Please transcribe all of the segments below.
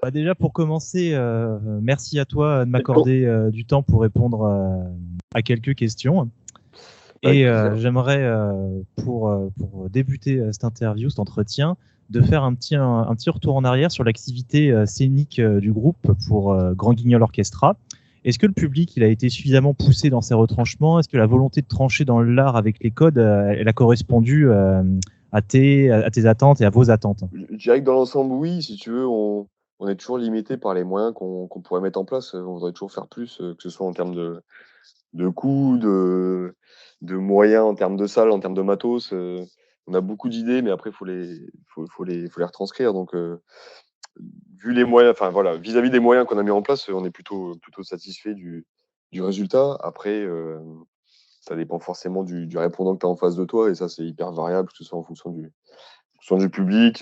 Bah déjà pour commencer, merci à toi de Et quand- m'accorder du temps pour répondre à quelques questions. Avec Et plaisir. j'aimerais pour débuter cet interview, cet entretien, de faire un petit retour en arrière sur l'activité scénique du groupe pour Grand Guignol Orchestra. Est-ce que le public il a été suffisamment poussé dans ses retranchements? Est-ce que la volonté de trancher dans l'art avec les codes, elle a correspondu à tes attentes et à vos attentes? Je dirais que dans l'ensemble, oui, si tu veux, on est toujours limité par les moyens qu'on pourrait mettre en place. On voudrait toujours faire plus, que ce soit en termes de coûts, de moyens, en termes de salles, en termes de matos. On a beaucoup d'idées, mais après, faut les retranscrire. Donc, vu les moyens, enfin voilà, vis-à-vis des moyens qu'on a mis en place, on est plutôt satisfait du résultat. Après, ça dépend forcément du répondant que tu as en face de toi, et ça, c'est hyper variable, que ce soit en fonction du public,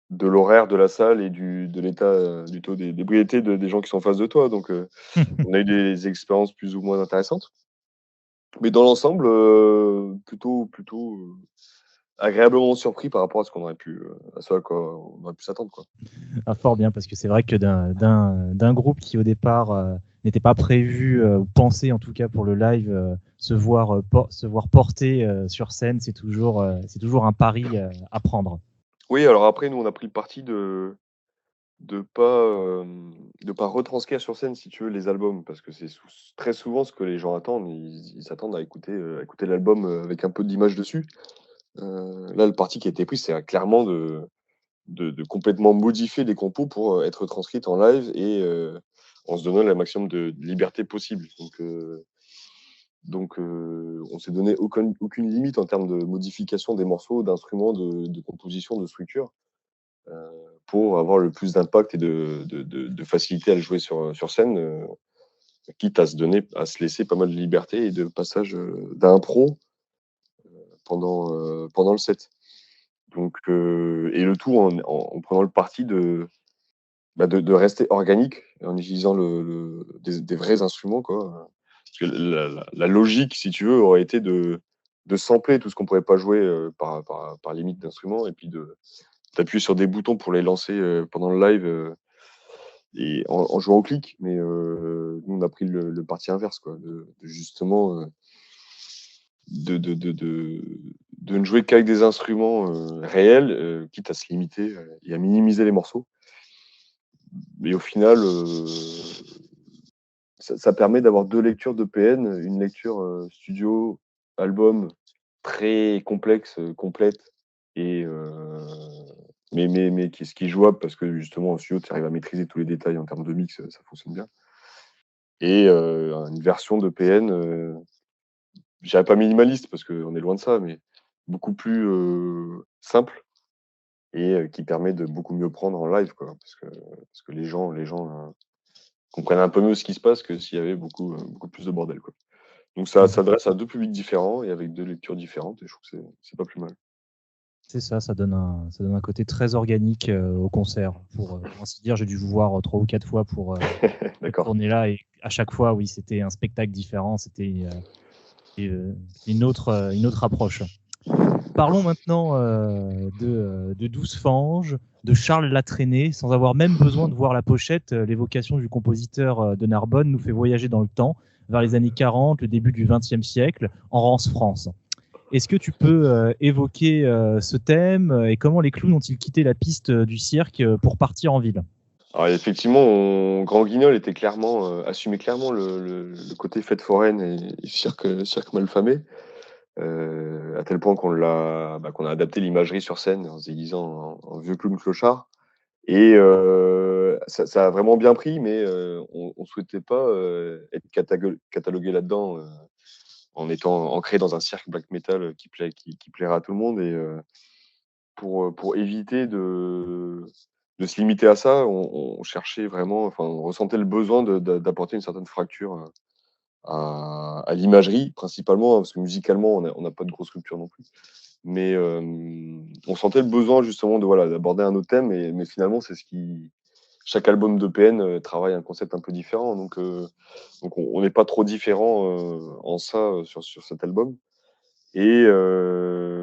de l'horaire de la salle et de l'état, du taux d'ébriété des gens qui sont en face de toi. Donc, on a eu des expériences plus ou moins intéressantes. Mais dans l'ensemble, plutôt agréablement surpris par rapport à ce qu'on aurait pu, à ce à quoi on aurait pu s'attendre, quoi. Ah, fort bien, parce que c'est vrai que d'un groupe qui au départ n'était pas prévu ou pensé en tout cas pour le live, se voir porter sur scène, c'est toujours un pari à prendre. Oui, alors après, nous, on a pris le parti de pas retranscrire sur scène, si tu veux, les albums, parce que c'est très souvent ce que les gens attendent. Ils s'attendent à écouter l'album avec un peu d'image dessus. Là, le parti qui a été pris, c'est clairement de complètement modifier les compos pour être transcrites en live, et en se donnant le maximum de liberté possible. Donc, on s'est donné aucune limite en termes de modification des morceaux, d'instruments, de composition, de structure, pour avoir le plus d'impact et de facilité à le jouer sur scène, quitte à se laisser pas mal de liberté et de passage d'impro pendant le set. Donc, et le tout en prenant le parti de rester organique, en utilisant des vrais instruments, quoi. Parce que la logique, si tu veux, aurait été de sampler tout ce qu'on pourrait pas jouer par limite d'instruments, et puis d'appuyer sur des boutons pour les lancer pendant le live, et en jouant au clic. Mais nous, on a pris le parti inverse, quoi, de justement de ne jouer qu'avec des instruments réels, quitte à se limiter et à minimiser les morceaux. Mais au final, ça permet d'avoir deux lectures de PN, une lecture studio, album, très complexe, complète, et mais qui est jouable, parce que justement en studio, tu arrives à maîtriser tous les détails en termes de mix, ça fonctionne bien. Et une version de PN, je dirais pas minimaliste parce qu'on est loin de ça, mais beaucoup plus simple, et qui permet de beaucoup mieux prendre en live, quoi. Parce que les gens comprennent un peu mieux ce qui se passe que s'il y avait beaucoup plus de bordel, quoi. Donc ça s'adresse à deux publics différents et avec deux lectures différentes, et je trouve que c'est pas plus mal. C'est ça, ça donne un côté très organique au concert. Pour ainsi dire, j'ai dû vous voir 3 ou 4 fois pour cette D'accord. tournée-là, et à chaque fois, oui, c'était un spectacle différent, c'était une autre approche. Parlons maintenant de Douze Fanges, de Charles Latraîné, sans avoir même besoin de voir la pochette. L'évocation du compositeur de Narbonne nous fait voyager dans le temps, vers les années 40, le début du XXe siècle, en Rance France. Est-ce que tu peux évoquer ce thème et comment les clowns ont-ils quitté la piste du cirque pour partir en ville? Alors effectivement, Grand Guignol assumait clairement le côté fête foraine et cirque malfamé, à tel point qu'on a adapté l'imagerie sur scène en se déguisant en vieux clown clochard. Et ça a vraiment bien pris, mais on souhaitait pas être catalogué là-dedans, en étant ancré dans un cirque black metal qui plaira à tout le monde. Et pour éviter de se limiter à ça, on cherchait vraiment, enfin, on ressentait le besoin d'apporter une certaine fracture à l'imagerie, principalement, hein, parce que musicalement, on n'a pas de grosse culture non plus. Mais on sentait le besoin justement voilà, d'aborder un autre thème, mais finalement, c'est ce qui. Chaque album de PN travaille un concept un peu différent, donc on n'est pas trop différent en ça sur cet album. Et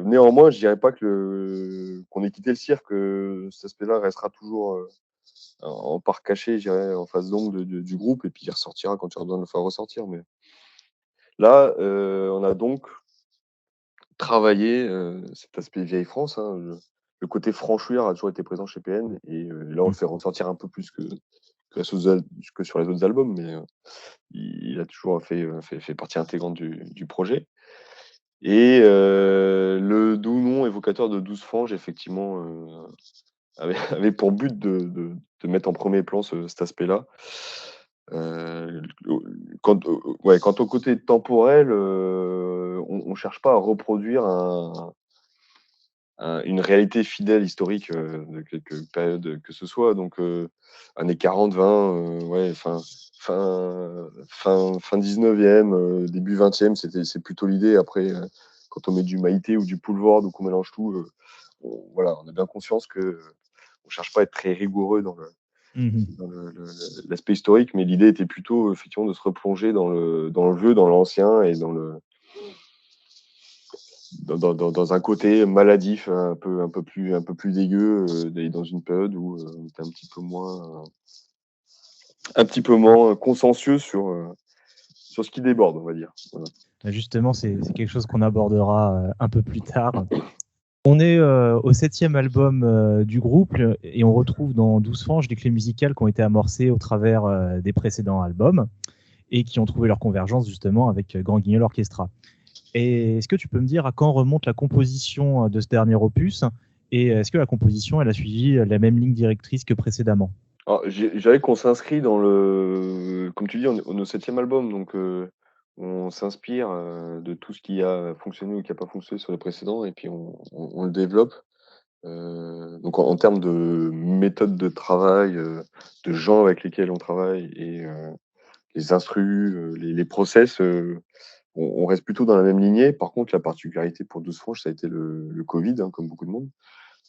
néanmoins, je dirais pas qu'on ait quitté le cirque, cet aspect-là restera toujours. en part caché, je dirais, en face d'ombre du groupe, et puis il ressortira quand il y aura besoin de le faire ressortir. Mais là, on a donc travaillé cet aspect vieille France, hein. Le côté franchouillard a toujours été présent chez PN, et là, on le Mmh. fait ressortir un peu plus que sur les autres albums, mais il a toujours fait partie intégrante du projet. Et le doux nom évocateur de 12 franges, effectivement, avait pour but de mettre en premier plan cet aspect-là. Heu, quant au côté temporel, on cherche pas à reproduire une réalité fidèle historique, de quelque période que ce soit. Donc années 40-20, ouais, fin 19e, début 20e, c'est plutôt l'idée. Après, quand on met du Maïté ou du Poulvord ou qu'on mélange tout, on a bien conscience que on cherche pas à être très rigoureux Mmh. dans l'aspect historique, mais l'idée était plutôt effectivement de se replonger dans le vieux, dans l'ancien, et dans un côté maladif, un peu plus dégueu, et dans une période où on était un petit peu moins consciencieux sur ce qui déborde, on va dire. Voilà. Bah, justement, c'est quelque chose qu'on abordera un peu plus tard. On est au 7e album du groupe et on retrouve dans 12 franges des clés musicales qui ont été amorcées au travers des précédents albums et qui ont trouvé leur convergence justement avec Grand Guignol Orchestra. Et est-ce que tu peux me dire à quand remonte la composition de ce dernier opus et est-ce que la composition elle a suivi la même ligne directrice que précédemment? Alors, je dirais qu'on s'inscrit comme tu dis, on est au 7e album, donc on s'inspire de tout ce qui a fonctionné ou qui a pas fonctionné sur les précédents, et puis on le développe. Donc en termes de méthode de travail, de gens avec lesquels on travaille, et les instrus, les process, on reste plutôt dans la même lignée. Par contre, la particularité pour 12 franches, ça a été le covid, hein, comme beaucoup de monde,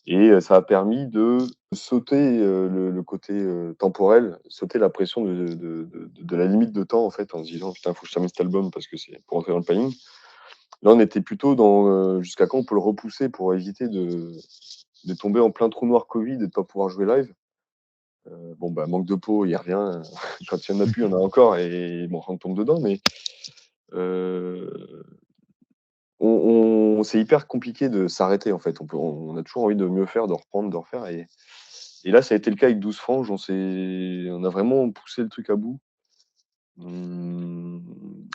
et ça a permis de sauter, le côté, temporel, sauter la pression de la limite de temps, en fait, en se disant: «Putain, faut que je termine cet album parce que c'est pour entrer dans le planning». Là, on était plutôt dans, jusqu'à quand on peut le repousser pour éviter de tomber en plein trou noir covid et de pas pouvoir jouer live. Bon, bah, manque de peau, il revient, quand il y en a plus, il y en a encore, et bon, on tombe dedans, mais heu, c'est hyper compliqué de s'arrêter, en fait. On a toujours envie de mieux faire, de reprendre, de refaire, et là, ça a été le cas avec 12 franges. On a vraiment poussé le truc à bout, mmh,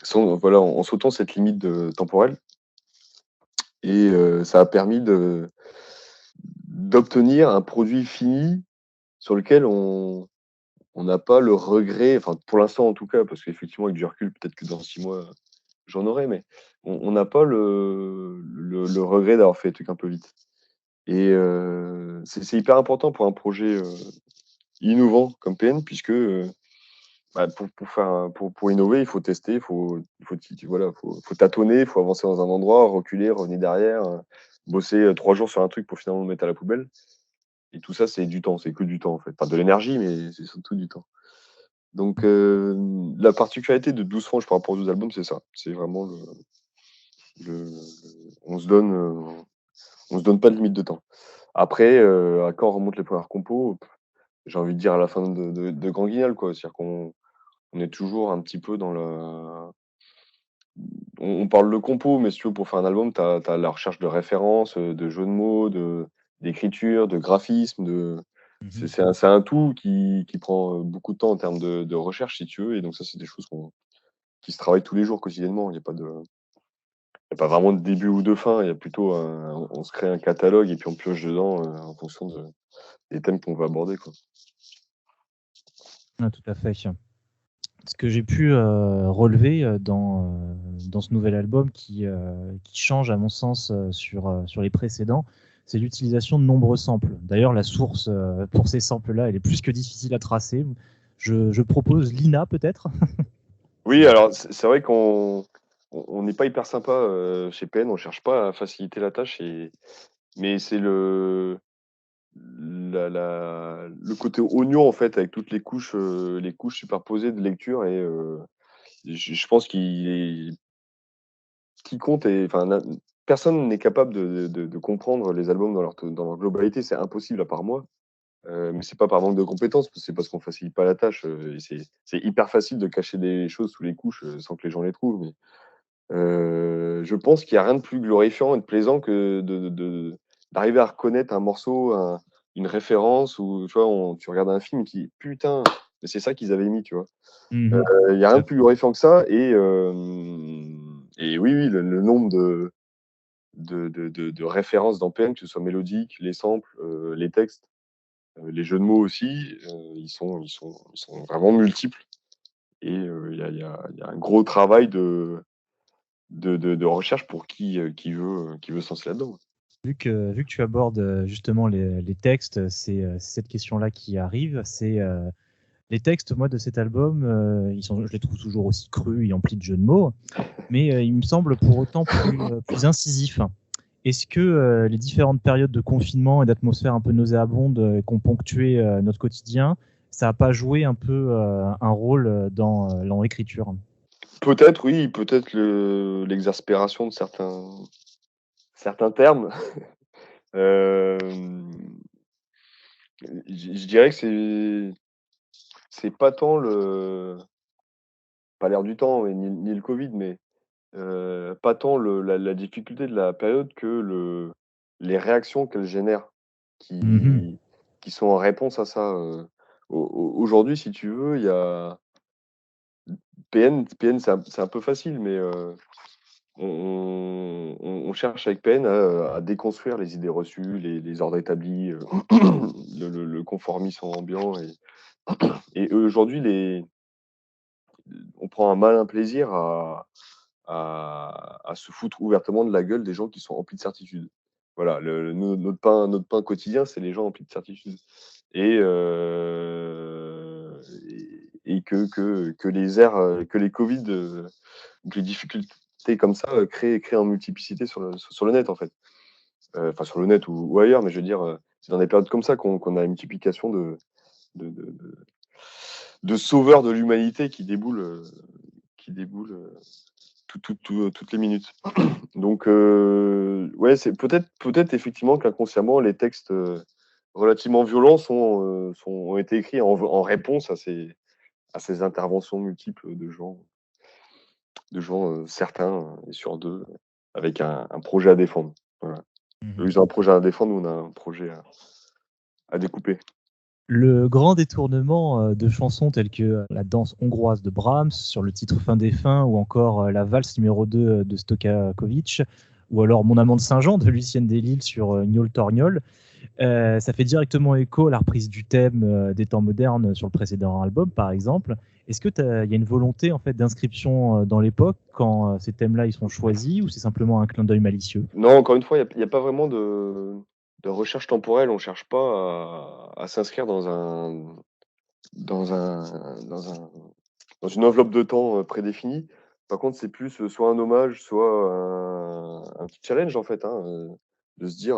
sans voilà, en sautant cette limite temporelle, et ça a permis d'obtenir un produit fini sur lequel on n'a pas le regret, enfin, pour l'instant en tout cas, parce qu'effectivement avec du recul, peut-être que dans 6 mois, j'en aurai, mais on n'a pas le regret d'avoir fait les trucs un peu vite, et c'est hyper important pour un projet, innovant comme PN, puisque, bah, pour innover, il faut tester, faut tâtonner, il faut avancer dans un endroit, reculer, revenir derrière, bosser, 3 jours sur un truc pour finalement le mettre à la poubelle, et tout ça, c'est du temps, c'est que du temps en fait. Enfin, de l'énergie, mais c'est surtout du temps. Donc la particularité de 12 franges par rapport aux 12 albums, c'est ça. C'est vraiment le on se donne, on se donne pas de limite de temps. Après, à quand remontent les premières compos? J'ai envie de dire à la fin de Grand Guignol, quoi. C'est-à-dire qu'on est toujours un petit peu dans la on parle de compos, mais si tu veux, pour faire un album, tu as la recherche de références, de jeux de mots, d'écriture, de graphisme, Mhm. c'est un tout qui prend, beaucoup de temps en termes de recherche, si tu veux, et donc ça, c'est des choses qui se travaillent tous les jours, quotidiennement. Il y a pas vraiment de début ou de fin, il y a plutôt on se crée un catalogue et puis on pioche dedans, en fonction des thèmes qu'on veut aborder, quoi. Ah, tout à fait. Ce que j'ai pu relever dans ce nouvel album qui change à mon sens sur les précédents, c'est l'utilisation de nombreux samples. D'ailleurs, la source pour ces samples-là, elle est plus que difficile à tracer. Je propose Lina peut-être. Oui, alors c'est vrai qu'on n'est pas hyper sympa, chez PN, on cherche pas à faciliter la tâche, mais c'est le côté oignon, en fait, avec toutes les couches superposées de lecture, et je pense qui compte, et enfin, personne n'est capable de comprendre les albums dans leur globalité, c'est impossible à part moi. Mais c'est pas par manque de compétences, c'est parce qu'on facilite pas la tâche. Et c'est hyper facile de cacher des choses sous les couches sans que les gens les trouvent. Mais je pense qu'il y a rien de plus glorifiant et de plaisant que d'arriver à reconnaître un morceau, une référence, ou tu vois, tu regardes un film qui putain, mais c'est ça qu'ils avaient mis, tu vois. Il y a rien de plus glorifiant que ça. Et oui, le nombre de références dans PM, que ce soit mélodique, les samples, les textes, les jeux de mots aussi, ils sont vraiment multiples. Et il y a un gros travail de recherche pour qui veut se lancer là-dedans. Vu que tu abordes justement les textes, c'est cette question-là qui arrive. C'est les textes, moi, de cet album, je les trouve toujours aussi crus et emplis de jeux de mots, mais ils me semblent pour autant plus incisifs. Est-ce que les différentes périodes de confinement et d'atmosphère un peu nauséabonde qu'ont ponctué notre quotidien, ça n'a pas joué un peu un rôle dans l'écriture? Peut-être, oui, peut-être l'exaspération de certains termes. Je dirais que c'est pas tant pas l'air du temps, ni le Covid, mais pas tant la difficulté de la période que les réactions qu'elle génère qui qui sont en réponse à ça. Aujourd'hui, si tu veux, il y a PN, c'est un peu facile, mais on cherche avec PN à déconstruire les idées reçues, les ordres établis, le conformisme ambiant. Et aujourd'hui, on prend un malin plaisir à se foutre ouvertement de la gueule des gens qui sont remplis de certitudes. Voilà, notre pain quotidien, c'est les gens remplis de certitudes. Et, euh, et que les airs, que les Covid, que les difficultés comme ça créent en multiplicité sur le net, en fait. Enfin, sur le net ou ailleurs, mais je veux dire, c'est dans des périodes comme ça qu'on a une multiplication de, de, de, de sauveurs de l'humanité qui déboulent toutes les minutes. Donc, ouais, c'est peut-être effectivement qu'inconsciemment, les textes relativement violents ont été écrits en réponse à ces interventions multiples de gens certains et sur deux, avec un projet à défendre. Voilà. Eux, ils ont un projet à défendre, nous, on a un projet à découper. Le grand détournement de chansons telles que la danse hongroise de Brahms sur le titre Fin des fins, ou encore la valse numéro 2 de Stokowicz, ou alors Mon amant de Saint-Jean de Lucienne Delisle sur Gnôle Torgnol, ça fait directement écho à la reprise du thème des temps modernes sur le précédent album, par exemple. Est-ce qu'il y a une volonté en fait d'inscription dans l'époque quand ces thèmes-là ils sont choisis, ou c'est simplement un clin d'œil malicieux? Non, encore une fois, il y a pas vraiment de recherche temporelle. On cherche pas à s'inscrire dans un dans un dans une enveloppe de temps, prédéfinie. Par contre, c'est plus, soit un hommage, soit un petit challenge, en fait, hein, de se dire,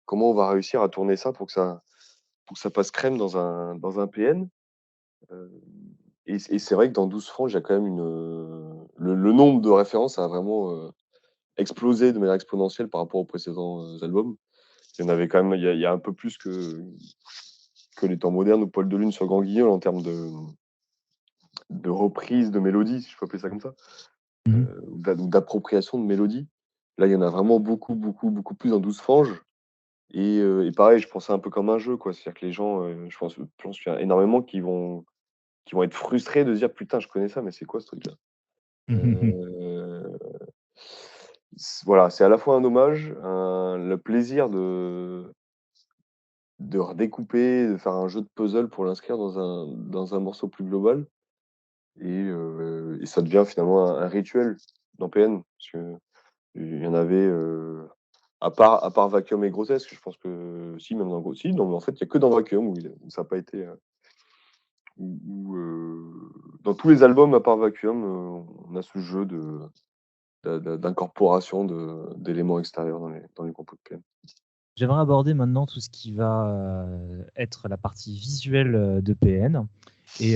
comment on va réussir à tourner ça pour que ça passe crème dans un PN. Heu et c'est vrai que dans 12 francs, il y a quand même le nombre de références a vraiment, explosé de manière exponentielle par rapport aux précédents, albums. Il y en avait quand même il y a un peu plus que les temps modernes ou Paul de Lune sur Grand Guignol en termes de reprise de mélodie, si je peux appeler ça comme ça, ou d'appropriation de mélodie. Là, il y en a vraiment beaucoup, beaucoup, beaucoup plus dans 12 franges. Et pareil, je pense c'est un peu comme un jeu, quoi. C'est-à-dire que les gens, je pense qu'il y a énormément qui vont être frustrés de se dire: «Putain, je connais ça, mais c'est quoi ce truc-là?» heu, voilà, c'est à la fois un hommage, le plaisir de redécouper, de faire un jeu de puzzle pour l'inscrire dans un morceau plus global. Et ça devient finalement un rituel dans PN. Parce qu'il y en avait, à part Vacuum et Grotesque, je pense que si, même dans si, non, mais en fait, il y a que dans Vacuum où ça a pas été, dans tous les albums à part Vacuum, on a ce jeu d'incorporation d'éléments extérieurs dans les compos de PN. J'aimerais aborder maintenant tout ce qui va être la partie visuelle de PN. Et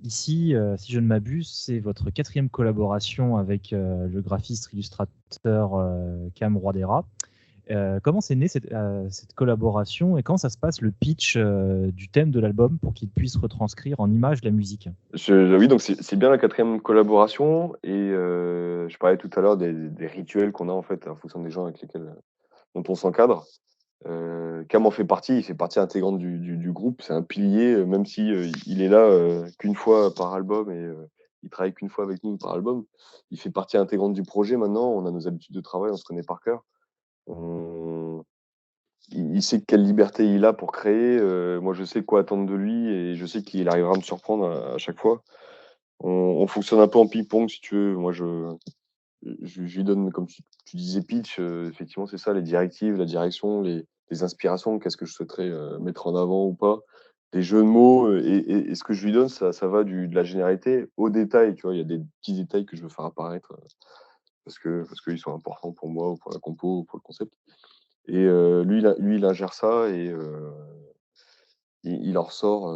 ici, si je ne m'abuse, c'est votre 4e collaboration avec le graphiste illustrateur Cam Roidera. Comment c'est né cette collaboration et comment ça se passe le pitch du thème de l'album pour qu'il puisse retranscrire en images la musique? Oui, donc c'est bien la quatrième collaboration et je parlais tout à l'heure des rituels qu'on a en fait en fonction des gens avec lesquels dont on s'encadre. Cam en fait partie, il fait partie intégrante du groupe. C'est un pilier, même si il est là qu'une fois par album et il travaille qu'une fois avec nous par album. Il fait partie intégrante du projet maintenant. On a nos habitudes de travail, on se connaît par cœur. On il sait quelle liberté il a pour créer, moi je sais quoi attendre de lui et je sais qu'il arrivera à me surprendre à chaque fois. On fonctionne un peu en ping-pong si tu veux. Moi je lui donne, comme tu disais pitch, effectivement c'est ça, les directives, la direction, les inspirations, qu'est-ce que je souhaiterais, mettre en avant ou pas. Des jeux de mots, et ce que je lui donne ça va de la généralité au détail, tu vois? Il y a des petits détails que je veux faire apparaître, parce qu'ils sont importants pour moi ou pour la compo ou pour le concept. Et lui il ingère ça et il en ressort,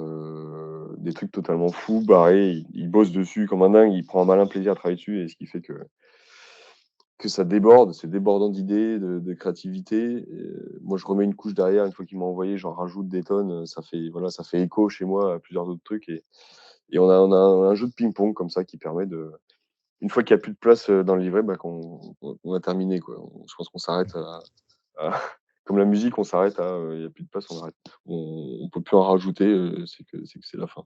des trucs totalement fous, barrés. Il bosse dessus comme un dingue, il prend un malin plaisir à travailler dessus et ce qui fait que ça déborde, c'est débordant d'idées, de créativité. Et moi je remets une couche derrière une fois qu'il m'a envoyé, j'en rajoute des tonnes, ça fait voilà, ça fait écho chez moi à plusieurs autres trucs et on a un jeu de ping-pong comme ça qui permet de une fois qu'il y a plus de place, dans le livret, bah, qu'on a terminé quoi. Je pense qu'on s'arrête à comme la musique, on s'arrête à, il y a plus de place, on arrête. On peut plus en rajouter, c'est que c'est la fin.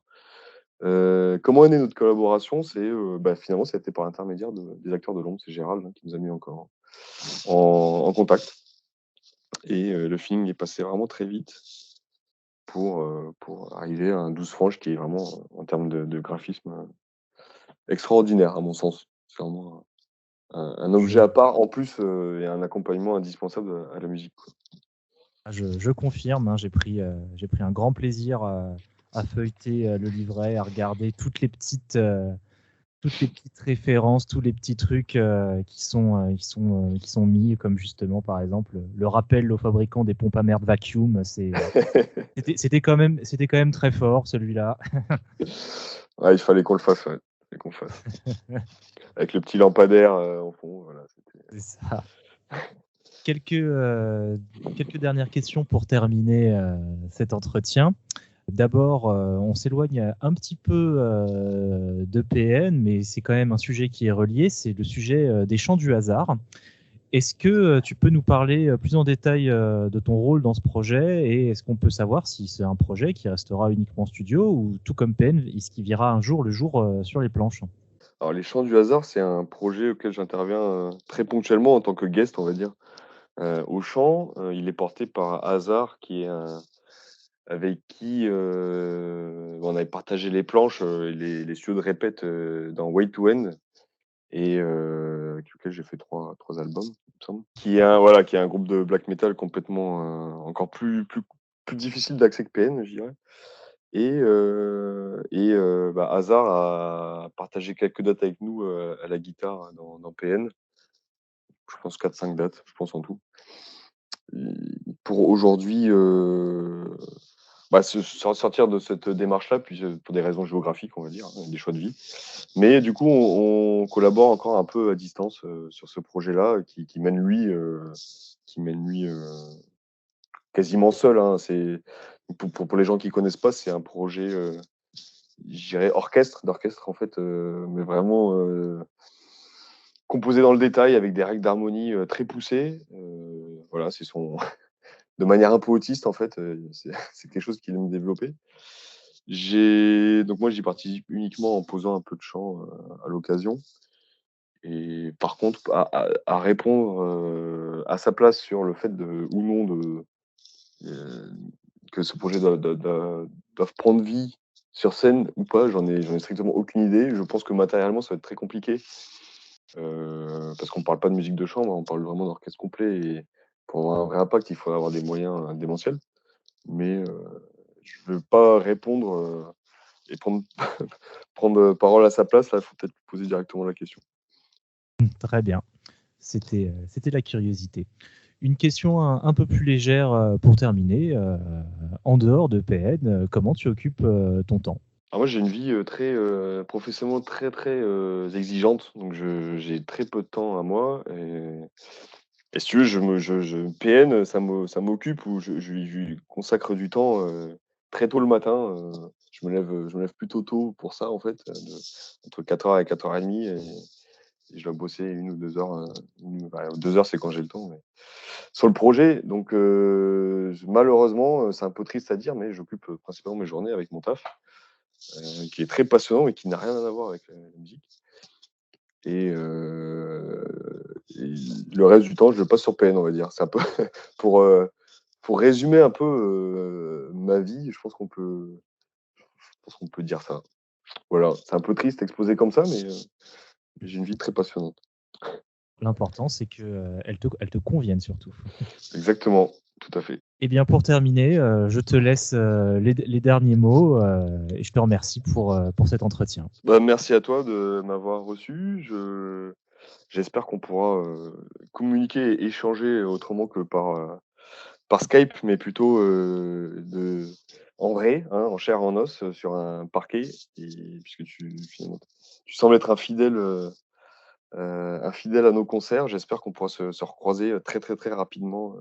Comment est née notre collaboration? C'est, bah, finalement, ça a été par l'intermédiaire des acteurs de l'ombre. C'est Gérald, hein, qui nous a mis encore en contact et le feeling est passé vraiment très vite pour arriver à un 12 franges qui est vraiment, en termes de graphisme, extraordinaire à mon sens. C'est vraiment un objet Je, à part en plus, et un accompagnement indispensable à la musique, quoi. je confirme, hein, j'ai pris un grand plaisir à feuilleter le livret, à regarder toutes les petites références, tous les petits trucs qui sont mis, comme justement par exemple le rappel aux fabricants des pompes à merde vacuum. C'était quand même très fort celui-là. Ouais, il fallait qu'on le fasse, ouais. Il fallait qu'on le fasse. Avec le petit lampadaire, en fond, voilà, c'était C'est ça. Quelques dernières questions pour terminer cet entretien. D'abord, on s'éloigne un petit peu de PN, mais c'est quand même un sujet qui est relié, c'est le sujet des chants du hasard. Est-ce que tu peux nous parler plus en détail de ton rôle dans ce projet et est-ce qu'on peut savoir si c'est un projet qui restera uniquement en studio ou tout comme PN, est-ce qu'il verra un jour le jour sur les planches? alors les Chants du hasard, c'est un projet auquel j'interviens, très ponctuellement en tant que guest, on va dire. Au chant, il est porté par Hazard qui est un avec qui, on avait partagé les planches, et les studios de répète, dans Way to End et avec lequel j'ai fait trois albums, il me semble. Qui est un groupe de black metal complètement, encore plus difficile d'accès que PN, je dirais. Bah, Hazard a partagé quelques dates avec nous, à la guitare dans PN. Je pense 4-5 dates, je pense en tout. Pour aujourd'hui, bah, sortir de cette démarche-là, puis, pour des raisons géographiques, on va dire, hein, des choix de vie. Mais du coup, on collabore encore un peu à distance, sur ce projet-là qui mène lui, quasiment seul, hein. C'est pour les gens qui connaissent pas, c'est un projet, je dirais d'orchestre en fait, mais vraiment, composé dans le détail avec des règles d'harmonie, très poussées. Voilà, c'est son de manière un peu autiste en fait, c'est quelque chose qu'il aime développer. Donc moi j'y participe uniquement en posant un peu de chant, à l'occasion et par contre à répondre, à sa place sur le fait de ou non heu, que ce projet doive prendre vie sur scène ou pas, j'en ai strictement aucune idée. Je pense que matériellement ça va être très compliqué, parce qu'on parle pas de musique de chambre, on parle vraiment d'orchestre complet et pour avoir un vrai impact, il faut avoir des moyens, démentiels. Mais je veux pas répondre, et prendre prendre, parole à sa place, là, il faut peut-être lui poser directement la question. Très bien, c'était la curiosité. Une question un peu plus légère pour terminer. En dehors de PN, comment tu occupes ton temps? Alors moi, j'ai une vie, très, professionnellement très, très, exigeante, donc j'ai très peu de temps à moi Et si tu veux, PN, ça m'occupe ou je lui consacre du temps très tôt le matin. Je me lève plutôt tôt pour ça, en fait, entre 4h et 4h30. Et je dois bosser 1 ou 2 heures. 2 heures, c'est quand j'ai le temps. Mais sur le projet, donc malheureusement, c'est un peu triste à dire, mais j'occupe principalement mes journées avec mon taf, qui est très passionnant et qui n'a rien à voir avec la musique. Et le reste du temps, je le passe sur PN, on va dire. C'est un peu pour, pour résumer un peu ma vie, je pense qu'on peut dire ça. Voilà, c'est un peu triste exposé comme ça, mais j'ai une vie très passionnante. L'important, c'est que elle te convienne surtout. Exactement, tout à fait. Eh bien, pour terminer, je te laisse les derniers mots et je te remercie pour cet entretien. Bah, merci à toi de m'avoir reçu. J'espère qu'on pourra communiquer et échanger autrement que par Skype, mais plutôt en vrai, hein, en chair et en os, sur un parquet. Et puisque finalement, tu sembles être un fidèle à nos concerts, j'espère qu'on pourra se recroiser très très très rapidement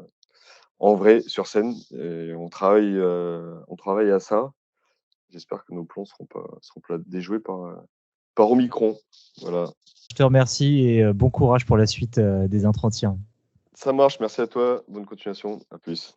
en vrai sur scène. Et on travaille à ça. J'espère que nos plans seront pas déjoués par Omicron. Voilà. Je te remercie et bon courage pour la suite des entretiens. Ça marche, merci à toi. Bonne continuation. À plus.